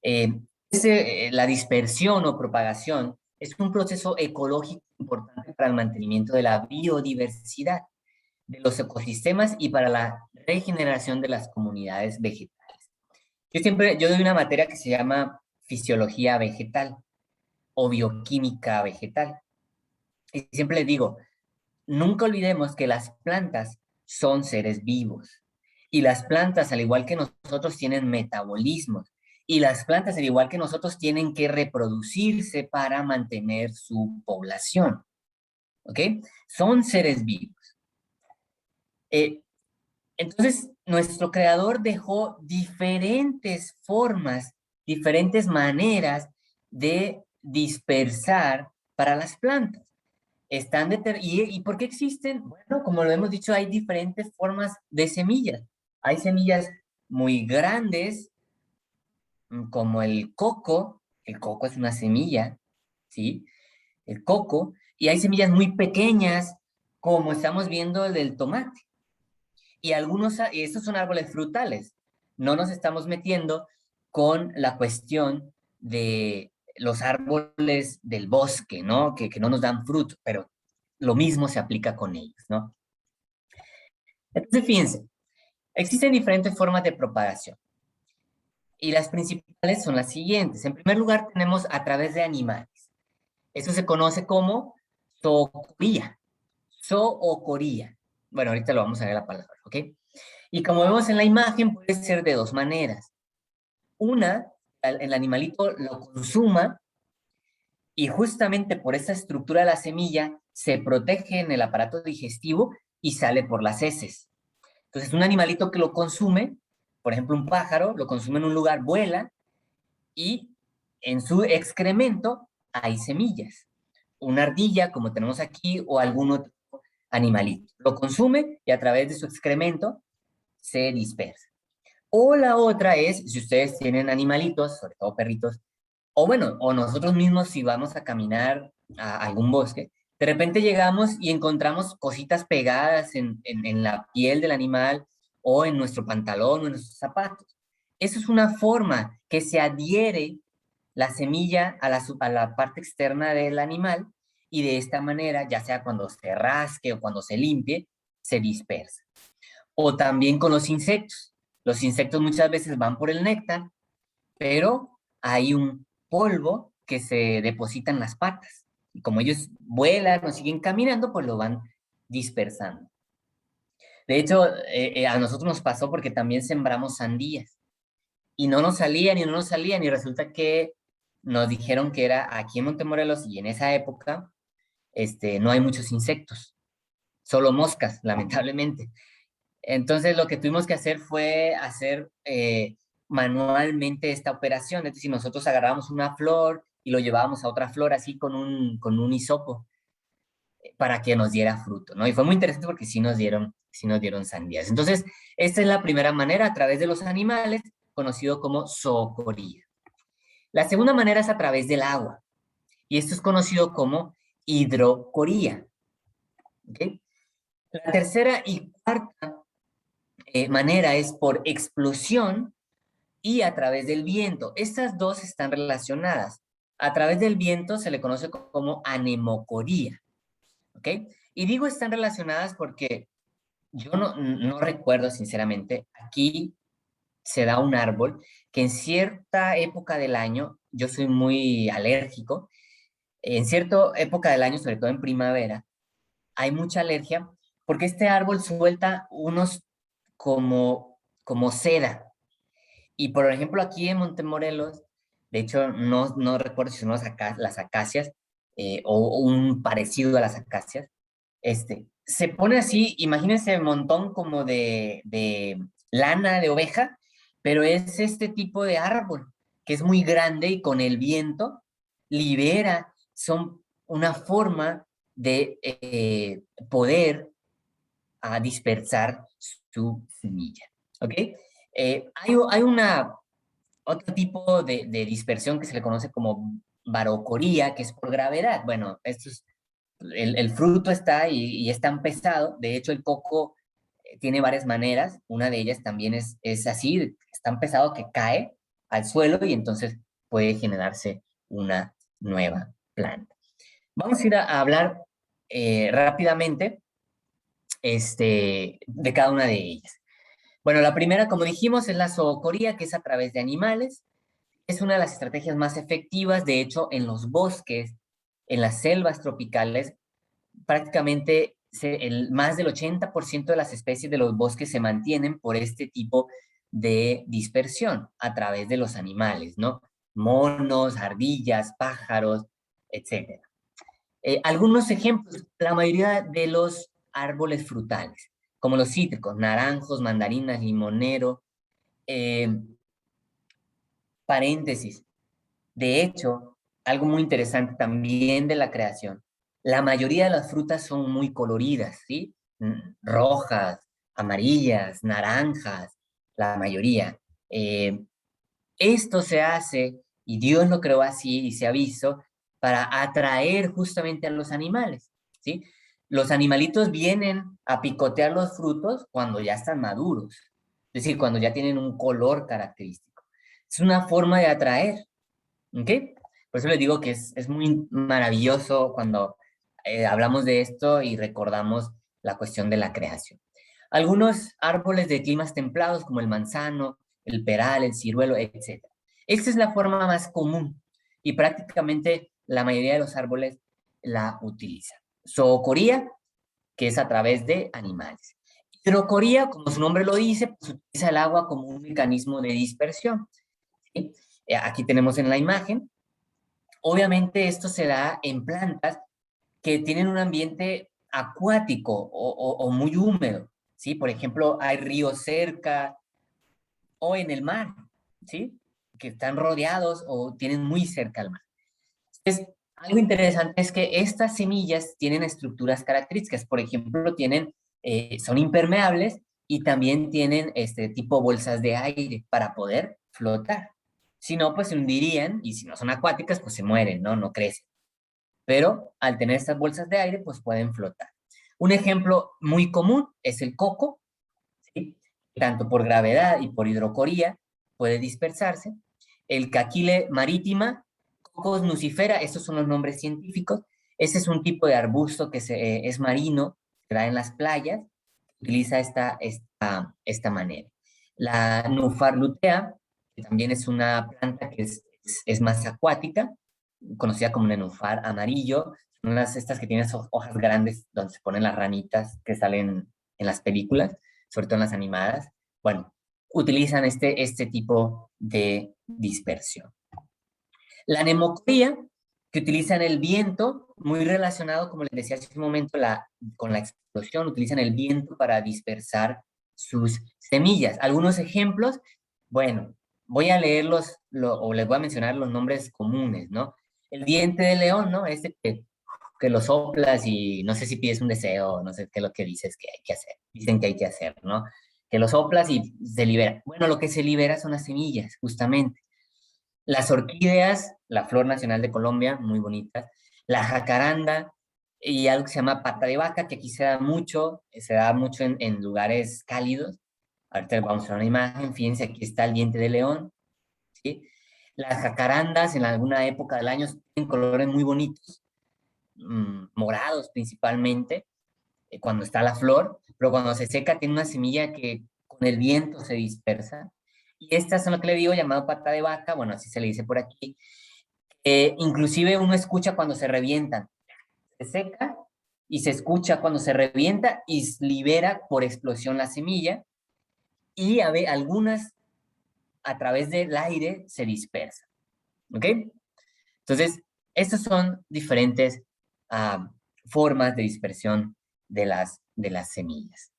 La dispersión o propagación es un proceso ecológico importante para el mantenimiento de la biodiversidad de los ecosistemas y para la regeneración de las comunidades vegetales. Yo doy una materia que se llama fisiología vegetal o bioquímica vegetal. Y siempre les digo, nunca olvidemos que las plantas son seres vivos. Y las plantas, al igual que nosotros, tienen metabolismos. Y las plantas, al igual que nosotros, tienen que reproducirse para mantener su población. ¿Ok? Son seres vivos. Entonces, nuestro creador dejó diferentes formas, diferentes maneras de dispersar para las plantas. ¿Y por qué existen? Bueno, como lo hemos dicho, hay diferentes formas de semillas. Hay semillas muy grandes, como el coco. El coco es una semilla, ¿sí? El coco. Y hay semillas muy pequeñas, como estamos viendo el del tomate. Y estos son árboles frutales. No nos estamos metiendo con la cuestión de los árboles del bosque, ¿no? Que no nos dan fruto, pero lo mismo se aplica con ellos, ¿no? Entonces, fíjense, existen diferentes formas de propagación. Y las principales son las siguientes. En primer lugar, tenemos a través de animales. Eso se conoce como zoocoría. Zoocoría. Bueno, ahorita lo vamos a ver la palabra, ¿ok? Y como vemos en la imagen, puede ser de dos maneras. Una, el animalito lo consuma y justamente por esa estructura de la semilla se protege en el aparato digestivo y sale por las heces. Entonces, un animalito que lo consume, por ejemplo, un pájaro, lo consume en un lugar, vuela y en su excremento hay semillas. Una ardilla, como tenemos aquí, o algún otro animalito. Lo consume y a través de su excremento se dispersa. O la otra es, si ustedes tienen animalitos, sobre todo perritos, o bueno, o nosotros mismos si vamos a caminar a algún bosque, de repente llegamos y encontramos cositas pegadas en la piel del animal o en nuestro pantalón o en nuestros zapatos. Eso es una forma que se adhiere la semilla a la parte externa del animal y de esta manera, ya sea cuando se rasque o cuando se limpie, se dispersa. O también con los insectos. Los insectos muchas veces van por el néctar, pero hay un polvo que se deposita en las patas. Y como ellos vuelan o siguen caminando, pues lo van dispersando. De hecho, a nosotros nos pasó porque también sembramos sandías. Y no nos salían y no nos salían. Y resulta que nos dijeron que era aquí en Montemorelos y en esa época no hay muchos insectos. Solo moscas, lamentablemente. Entonces lo que tuvimos que hacer fue hacer manualmente esta operación. Es decir, nosotros agarrábamos una flor y lo llevábamos a otra flor así con un hisopo. para que nos diera fruto, ¿no? Y fue muy interesante porque sí nos dieron sandías. Entonces, esta es la primera manera, a través de los animales, conocido como zoocoría. La segunda manera es a través del agua, y esto es conocido como hidrocoría. ¿Okay? La tercera y cuarta manera es por explosión y a través del viento. Estas dos están relacionadas. A través del viento se le conoce como anemocoría. ¿Ok? Y digo están relacionadas porque yo no recuerdo sinceramente, aquí se da un árbol que en cierta época del año, yo soy muy alérgico, en cierta época del año, sobre todo en primavera, hay mucha alergia porque este árbol suelta unos como seda. Y por ejemplo aquí en Montemorelos, de hecho no recuerdo si son las acacias o un parecido a las acacias, se pone así, imagínense un montón como de lana de oveja, pero es este tipo de árbol que es muy grande y con el viento libera, son una forma de poder dispersar su semilla, ¿ok? Hay otro tipo de dispersión que se le conoce como barocoría, que es por gravedad. Bueno, esto es el fruto está y es tan pesado. De hecho, el coco tiene varias maneras. Una de ellas también es así, es tan pesado que cae al suelo y entonces puede generarse una nueva planta. Vamos a ir a hablar rápidamente de cada una de ellas. Bueno, la primera, como dijimos, es la zoocoría, que es a través de animales. Es una de las estrategias más efectivas. De hecho, en los bosques, en las selvas tropicales, prácticamente más del 80% de las especies de los bosques se mantienen por este tipo de dispersión a través de los animales, ¿no? Monos, ardillas, pájaros, etc. Algunos ejemplos, la mayoría de los árboles frutales, como los cítricos, naranjos, mandarinas, limonero, eh, paréntesis. De hecho, algo muy interesante también de la creación, la mayoría de las frutas son muy coloridas, ¿sí? Rojas, amarillas, naranjas, la mayoría. Esto se hace, y Dios lo creó así y se ha visto, para atraer justamente a los animales, ¿sí? Los animalitos vienen a picotear los frutos cuando ya están maduros, es decir, cuando ya tienen un color característico. Es una forma de atraer, ¿ok? Por eso les digo que es muy maravilloso cuando hablamos de esto y recordamos la cuestión de la creación. Algunos árboles de climas templados, como el manzano, el peral, el ciruelo, etc. Esta es la forma más común y prácticamente la mayoría de los árboles la utilizan. Zoocoría, que es a través de animales. Hidrocoría, como su nombre lo dice, pues utiliza el agua como un mecanismo de dispersión, ¿sí? Aquí tenemos en la imagen. Obviamente esto se da en plantas que tienen un ambiente acuático o muy húmedo, ¿sí? Por ejemplo, hay ríos cerca o en el mar, ¿sí? Que están rodeados o tienen muy cerca al mar. Entonces, algo interesante es que estas semillas tienen estructuras características. Por ejemplo, son impermeables y también tienen este tipo bolsas de aire para poder flotar. Si no, pues se hundirían y si no son acuáticas, pues se mueren, ¿no? No crecen. Pero al tener estas bolsas de aire, pues pueden flotar. Un ejemplo muy común es el coco, ¿sí? Tanto por gravedad y por hidrocoría puede dispersarse. El caquile marítima, Cocos nucifera, estos son los nombres científicos. Este es un tipo de arbusto que es marino, se da en las playas, utiliza esta manera. La nufarlutea, que también es una planta que es más acuática, conocida como nenúfar amarillo, son estas que tienen hojas grandes donde se ponen las ranitas que salen en las películas, sobre todo en las animadas. Bueno, utilizan este tipo de dispersión. La anemocoría, que utilizan el viento, muy relacionado, como les decía hace un momento, con la explosión, utilizan el viento para dispersar sus semillas. Algunos ejemplos, bueno, voy a leerlos o les voy a mencionar los nombres comunes, ¿no? El diente de león, ¿no? Este que que lo soplas y no sé si pides un deseo, no sé qué es lo que dices que hay que hacer. Dicen que hay que hacer, ¿no? Que lo soplas y se libera. Bueno, lo que se libera son las semillas, justamente. Las orquídeas, la flor nacional de Colombia, muy bonitas. La jacaranda y algo que se llama pata de vaca, que aquí se da mucho en lugares cálidos. Ahorita vamos a ver una imagen, fíjense, aquí está el diente de león, ¿sí? Las jacarandas en alguna época del año tienen colores muy bonitos, morados principalmente, cuando está la flor, pero cuando se seca tiene una semilla que con el viento se dispersa. Y estas son lo que le digo, llamado pata de vaca, bueno, así se le dice por aquí. Inclusive uno escucha cuando se revientan. Se seca y se escucha cuando se revienta y libera por explosión la semilla. Y algunas a través del aire se dispersan. ¿Ok? Entonces, estas son diferentes formas de dispersión de las semillas.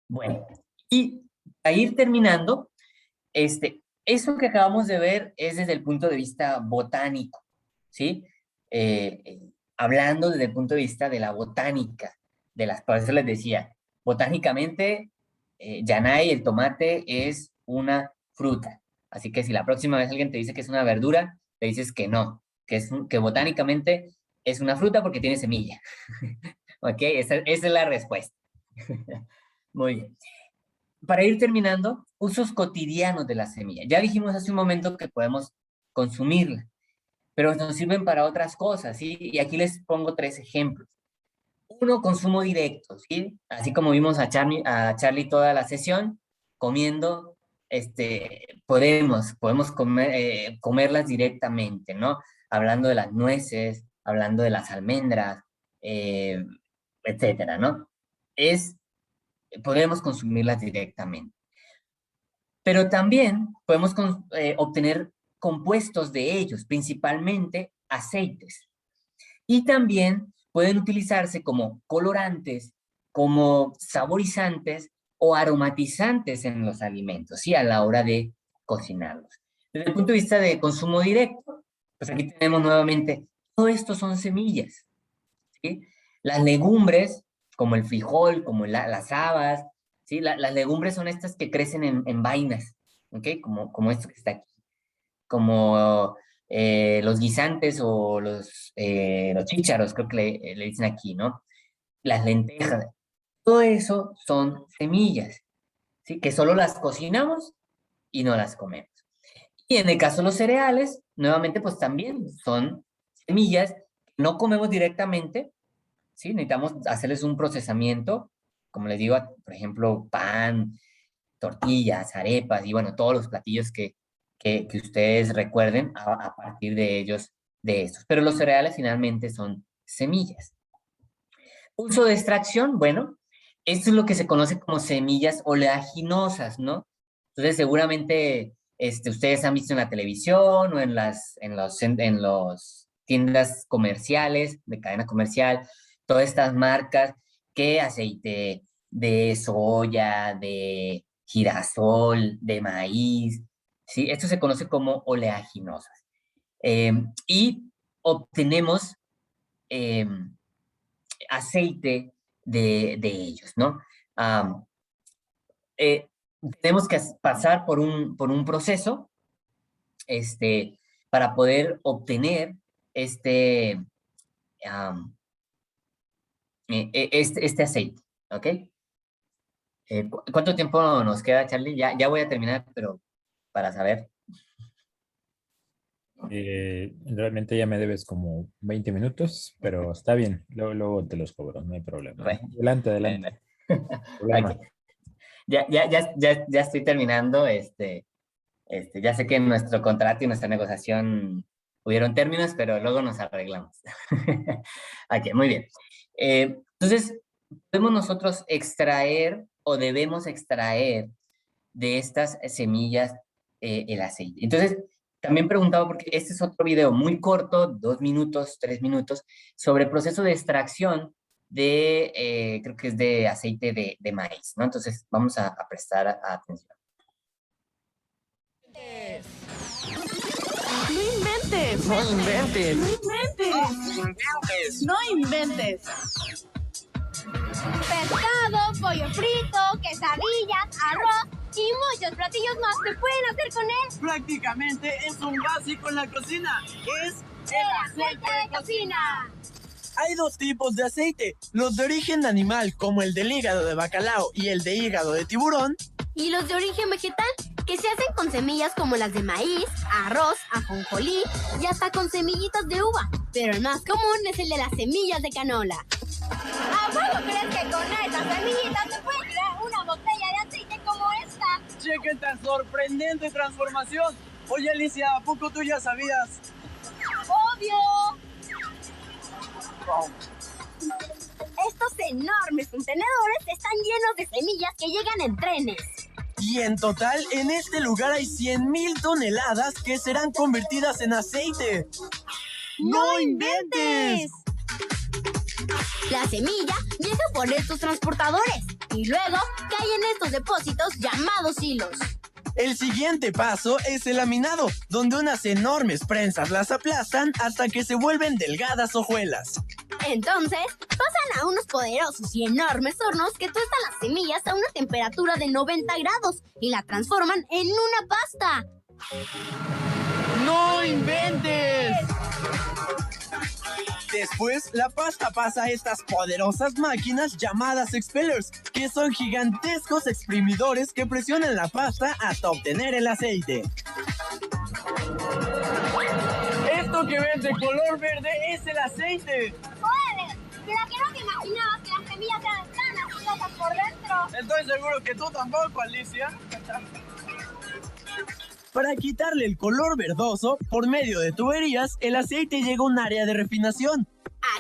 Bueno, y a ir terminando, eso que acabamos de ver es desde el punto de vista botánico, ¿sí? Hablando desde el punto de vista de la botánica, por eso les decía, botánicamente, Yanay, el tomate es una fruta. Así que si la próxima vez alguien te dice que es una verdura, le dices que no, que botánicamente es una fruta porque tiene semilla. ¿Ok? Esa es la respuesta. Muy bien. Para ir terminando, usos cotidianos de la semilla. Ya dijimos hace un momento que podemos consumirla, pero nos sirven para otras cosas, ¿sí? Y aquí les pongo 3 ejemplos. Uno, consumo directo, ¿sí? Así como vimos a Charlie toda la sesión, comiendo, podemos comerlas directamente, ¿no? Hablando de las nueces, hablando de las almendras, etcétera, ¿no? Podemos consumirlas directamente. Pero también podemos obtener compuestos de ellos, principalmente aceites. Y también pueden utilizarse como colorantes, como saborizantes o aromatizantes en los alimentos, ¿sí? A la hora de cocinarlos. Desde el punto de vista de consumo directo, pues aquí tenemos nuevamente, todo esto son semillas, ¿sí? Las legumbres, como el frijol, como las habas, ¿sí? Las legumbres son estas que crecen en vainas, ¿ok? Como esto que está aquí. Como los guisantes o los chícharos, creo que le dicen aquí, ¿no? Las lentejas. Todo eso son semillas, ¿sí? Que solo las cocinamos y no las comemos. Y en el caso de los cereales, nuevamente, pues también son semillas que no comemos directamente, ¿sí? Necesitamos hacerles un procesamiento, como les digo, por ejemplo, pan, tortillas, arepas y bueno, todos los platillos que ustedes recuerden a partir de ellos, de estos. Pero los cereales finalmente son semillas. Uso de extracción, bueno, esto es lo que se conoce como semillas oleaginosas, ¿no? Entonces seguramente ustedes han visto en la televisión o en los tiendas comerciales, de cadena comercial, todas estas marcas que aceite de soya, de girasol, de maíz, ¿sí? Esto se conoce como oleaginosas. Y obtenemos aceite de ellos, ¿no? Tenemos que pasar por un proceso para poder obtener este aceite, ¿ok? ¿Cuánto tiempo nos queda, Charlie? Ya voy a terminar, pero para saber.
Realmente ya me debes como 20 minutos, pero está bien, luego te los cobro, no hay problema.
Bueno,
Adelante.
Okay. Ya estoy terminando. Ya sé que en nuestro contrato y nuestra negociación hubieron términos, pero luego nos arreglamos. Ok, muy bien. Entonces, podemos nosotros extraer o debemos extraer de estas semillas el aceite. Entonces, también preguntaba, porque este es otro video muy corto, 2 minutos, 3 minutos, sobre el proceso de extracción creo que es de aceite de maíz, ¿no? Entonces, vamos a prestar atención.
No inventes. inventes!
¡No inventes!
¡No inventes! ¡No inventes!
Pescado, pollo frito, quesadillas, arroz y muchos platillos más se pueden hacer con él.
Prácticamente es un básico en la cocina. Es
El aceite de cocina.
Hay dos tipos de aceite, los de origen animal, como el del hígado de bacalao y el de hígado de tiburón,
Y los de origen vegetal, que se hacen con semillas como las de maíz, arroz, ajonjolí y hasta con semillitas de uva. Pero el más común es el de las semillas de canola. ¿A poco crees que con esas semillitas se puede crear una botella de aceite como esta?
chequen tan sorprendente transformación. Oye, Alicia, ¿a poco tú ya sabías?
¡Obvio! Estos enormes contenedores están llenos de semillas que llegan en trenes.
Y en total, en este lugar hay 100,000 toneladas que serán convertidas en aceite.
¡No inventes! La semilla viaja por estos transportadores y luego cae en estos depósitos llamados hilos.
El siguiente paso es el laminado, donde unas enormes prensas las aplastan hasta que se vuelven delgadas hojuelas.
Entonces, pasan a unos poderosos y enormes hornos que tuestan las semillas a una temperatura de 90 grados y la transforman en una pasta.
¡No inventes! Después, la pasta pasa a estas poderosas máquinas llamadas expellers, que son gigantescos exprimidores que presionan la pasta hasta obtener el aceite. Esto que ves de color verde es el aceite.
¡Joder! Pero que no te imaginabas que las semillas eran tan asquerosas por dentro.
Estoy seguro que tú tampoco, Alicia. Para quitarle el color verdoso, por medio de tuberías, el aceite llega a un área de refinación.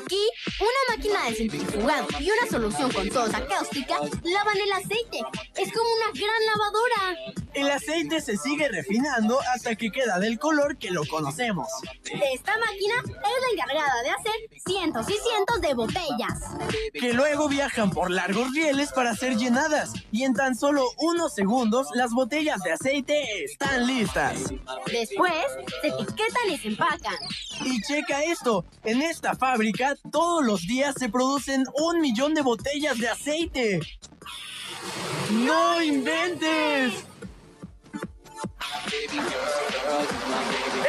Aquí, una máquina de centrifugado y una solución con soda cáustica lavan el aceite. Es como una gran lavadora.
El aceite se sigue refinando hasta que queda del color que lo conocemos.
Esta máquina es la encargada de hacer cientos y cientos de botellas.
Que luego viajan por largos rieles para ser llenadas. Y en tan solo unos segundos, las botellas de aceite están listas.
Después, se etiquetan y se empacan.
Y checa esto, en esta fábrica todos los días se producen 1,000,000 de botellas de aceite. ¡No inventes!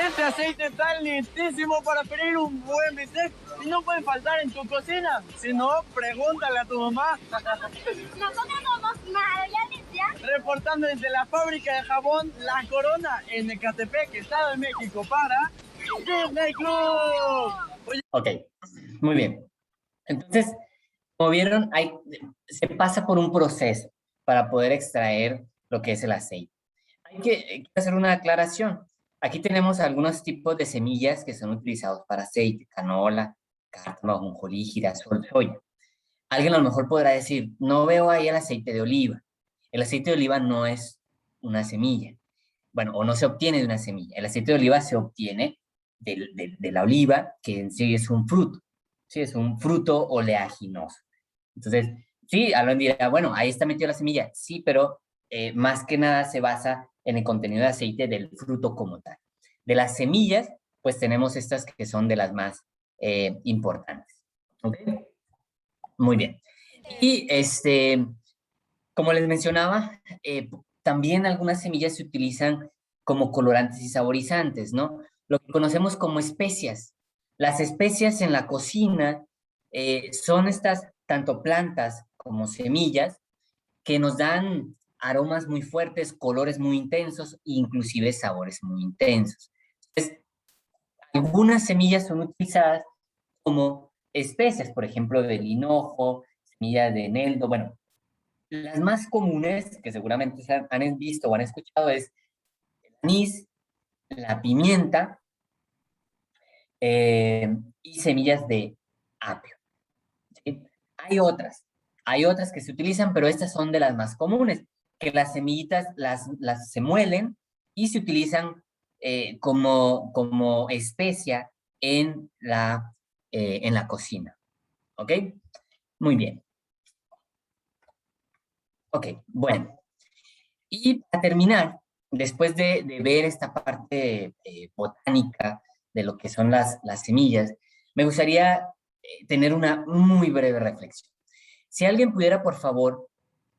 Este aceite está listísimo para freír un buen bistec y no puede faltar en tu cocina. Si no, pregúntale a tu mamá.
Nosotros somos Mario y Alicia.
Reportando desde la fábrica de jabón La Corona en Ecatepec, Estado de México para Disney Club.
Ok, muy bien. Entonces, como vieron, se pasa por un proceso para poder extraer lo que es el aceite. Hay que hacer una aclaración. Aquí tenemos algunos tipos de semillas que son utilizados para aceite: canola, cártamo, ajonjolí, girasol, soya. Alguien a lo mejor podrá decir, no veo ahí el aceite de oliva. El aceite de oliva no es una semilla. Bueno, o no se obtiene de una semilla. El aceite de oliva se obtiene de la oliva, que en sí es un fruto. Sí, es un fruto oleaginoso. Entonces, sí, alguien dirá, bueno, ahí está metida la semilla. Sí, pero más que nada se basa en el contenido de aceite del fruto como tal. De las semillas, pues tenemos estas que son de las más importantes. ¿Ok? Muy bien. Y como les mencionaba, también algunas semillas se utilizan como colorantes y saborizantes, ¿no? Lo que conocemos como especias. Las especias en la cocina son estas tanto plantas como semillas que nos dan aromas muy fuertes, colores muy intensos e inclusive sabores muy intensos. Entonces, algunas semillas son utilizadas como especias, por ejemplo, del hinojo, semillas de eneldo. Bueno, las más comunes que seguramente han visto o han escuchado es el anís, la pimienta y semillas de apio. ¿Sí? Hay otras que se utilizan, pero estas son de las más comunes, que las semillitas se muelen y se utilizan como especia en la cocina. ¿Ok? Muy bien. Ok, bueno. Y para terminar, después de ver esta parte botánica de lo que son las semillas, me gustaría tener una muy breve reflexión. Si alguien pudiera, por favor,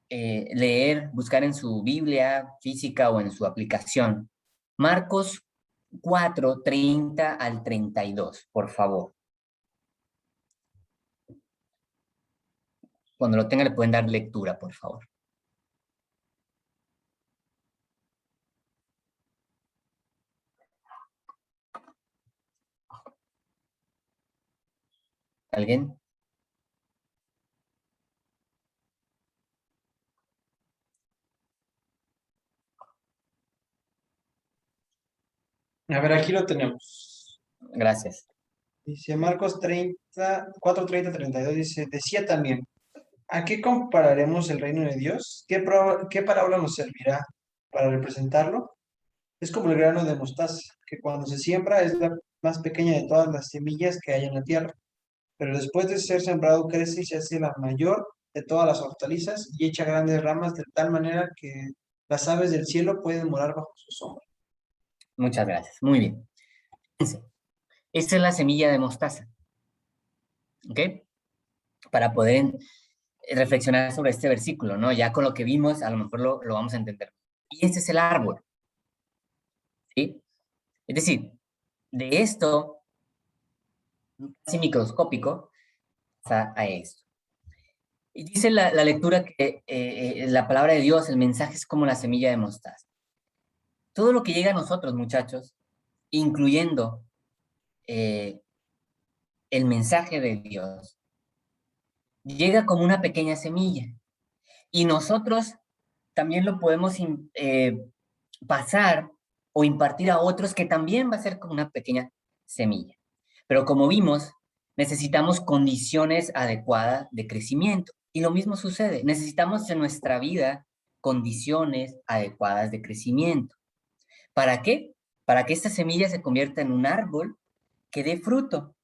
leer, buscar en su Biblia física o en su aplicación, Marcos 4, 30 al 32, por favor. Cuando lo tengan le pueden dar lectura, por favor. ¿Alguien?
A ver, aquí lo tenemos.
Gracias.
Dice Marcos 30, 4, 30, 32, dice, decía también, ¿a qué compararemos el reino de Dios? ¿Qué parábola nos servirá para representarlo? Es como el grano de mostaza, que cuando se siembra es la más pequeña de todas las semillas que hay en la tierra, pero después de ser sembrado crece y se hace la mayor de todas las hortalizas y echa grandes ramas de tal manera que las aves del cielo pueden morar bajo su sombra.
Muchas gracias. Muy bien. Fíjense, esta es la semilla de mostaza. ¿Ok? Para poder reflexionar sobre este versículo, ¿no? Ya con lo que vimos, a lo mejor lo vamos a entender. Y este es el árbol. ¿Sí? Es decir, de esto, casi microscópico, a esto. Y dice la lectura que la palabra de Dios, el mensaje es como la semilla de mostaza. Todo lo que llega a nosotros, muchachos, incluyendo el mensaje de Dios, llega como una pequeña semilla. Y nosotros también lo podemos pasar o impartir a otros que también va a ser como una pequeña semilla. Pero como vimos, necesitamos condiciones adecuadas de crecimiento. Y lo mismo sucede, necesitamos en nuestra vida condiciones adecuadas de crecimiento. ¿Para qué? Para que esta semilla se convierta en un árbol que dé fruto.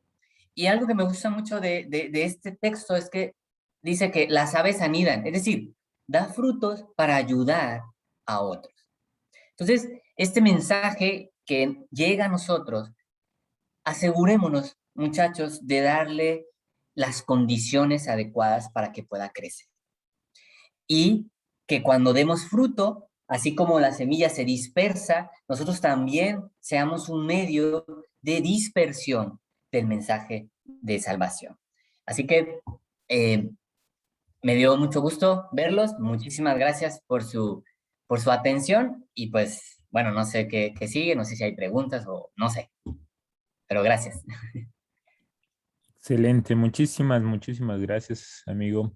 Y algo que me gusta mucho de este texto es que dice que las aves anidan, es decir, da frutos para ayudar a otros. Entonces, este mensaje que llega a nosotros, asegurémonos, muchachos, de darle las condiciones adecuadas para que pueda crecer. Y que cuando demos fruto, así como la semilla se dispersa, nosotros también seamos un medio de dispersión del mensaje de salvación. Así que me dio mucho gusto verlos. Muchísimas gracias por su atención y pues, bueno, no sé qué sigue, no sé si hay preguntas o no sé, pero gracias.
Excelente, muchísimas gracias, amigo.